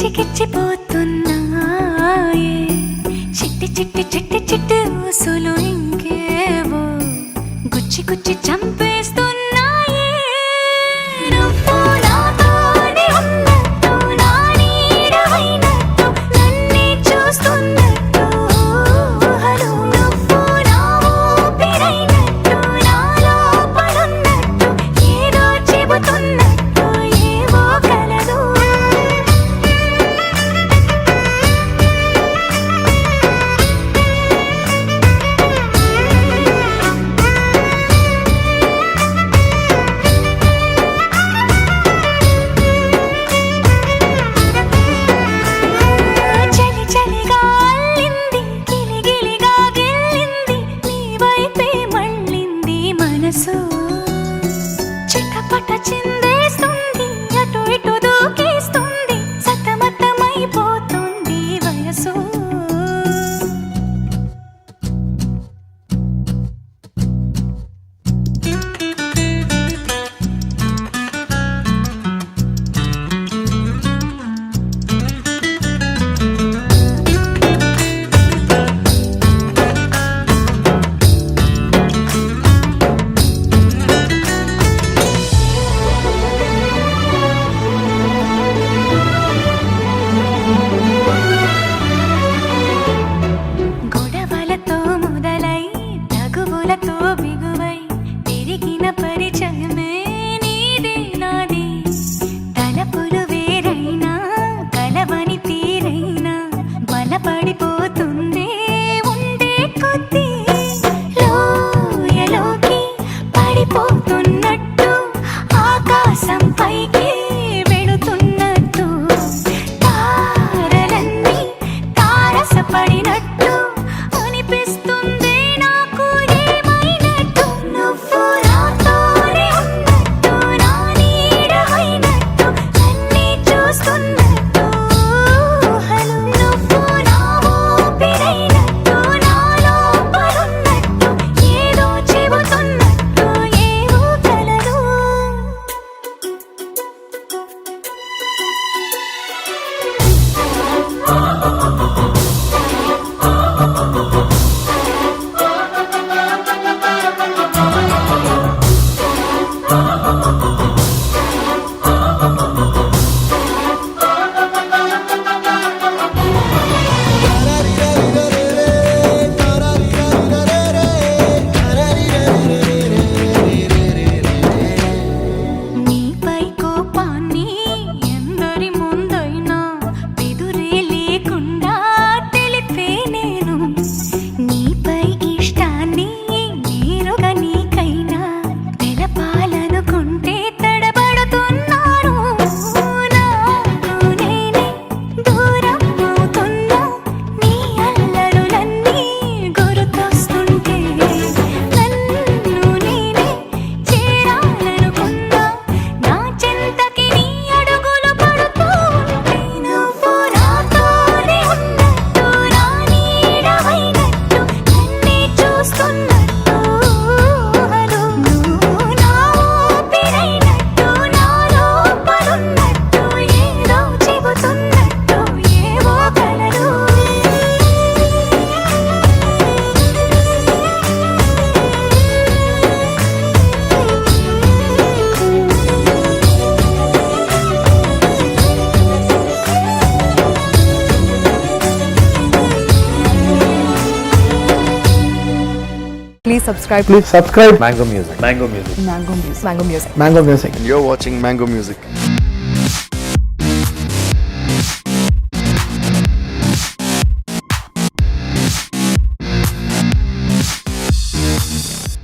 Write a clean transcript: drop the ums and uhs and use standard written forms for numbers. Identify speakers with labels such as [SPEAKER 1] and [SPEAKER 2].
[SPEAKER 1] గిచ్చిగిచ్చిపోతున్నాయే చిట్టి చిట్టి చిట్టి చిట్టి ఊసులు ఇంకేవో గుచ్చి గుచ్చి చంపేస్తున్నాయే నువ్వు నాతోనే ఉన్నట్టు నా నీడవైనట్టు నన్నే చూస్తున్నట్టు ఊహలు నువ్వు నా ఊపిరైనట్టు నా లోపలున్నట్టు ఏదో చెబుతున్నట్టు ఏవో కలదు చలి చలిగా అల్లింది గిలిగిలిగా గిల్లింది నీ వైపే మళ్ళింది మనసు చిటపట చిందేస్తుంది అటు ఇటు దూకేస్తుంది సతమతమైపోతుంది వయసు గొడవలతో మొదలై తగువులతో బిగువై తిరిగిన పరిచయమే నీది నాది తలపులు వేరైనా కలవని తీరైనా బలపడిపోతుంది ఉండే కొద్దీ లోయలోకి పడిపోతున్నట్టు ఆకాశం పైకి వెళుతున్నట్టు తారలన్నీ తారసపడినట్టు అనిపిస్తుంది నాకు ఏమైనట్టు నువ్వు నాతోనే ఉన్నట్టు నా నీడవైనట్టు నన్నే చూస్తున్నట్టు ఊహలు నువ్వు నా ఊపిరైనట్టు నా లోపలున్నట్టు ఏదో చెబుతున్నట్టు ఏవో కలదు నీపై కోపాన్ని ఎందరి ముందైనా బెదురే లేకుండా తెలిపే నేను నీపై ఇష్టాన్ని నేరుగా నీకైనా తెలపాలనుకుంటే తడబడుతున్నాను నాకు నేనే దూరం అవుతున్నా నీ అల్లరులన్నీ గుర్తొస్తుంటే నన్ను నేనే చేరాలనుకున్నా నా చెంతకి నీ అడుగులు పడుతూ ఉంటే నువ్వు నాతోనే ఉన్నట్టు నా నీడవైనట్టు నన్నే చూస్తున్నట్టు ఊహలు నువ్వు నా ఊపిరైనట్టు నా లోపలున్నట్టు ఏదో చెబుతున్నట్టు ఏవో కలదు
[SPEAKER 2] Please subscribe.
[SPEAKER 3] Please subscribe
[SPEAKER 4] Mango Music.
[SPEAKER 2] Mango Music.
[SPEAKER 3] Mango Music.
[SPEAKER 4] And you're watching Mango Music.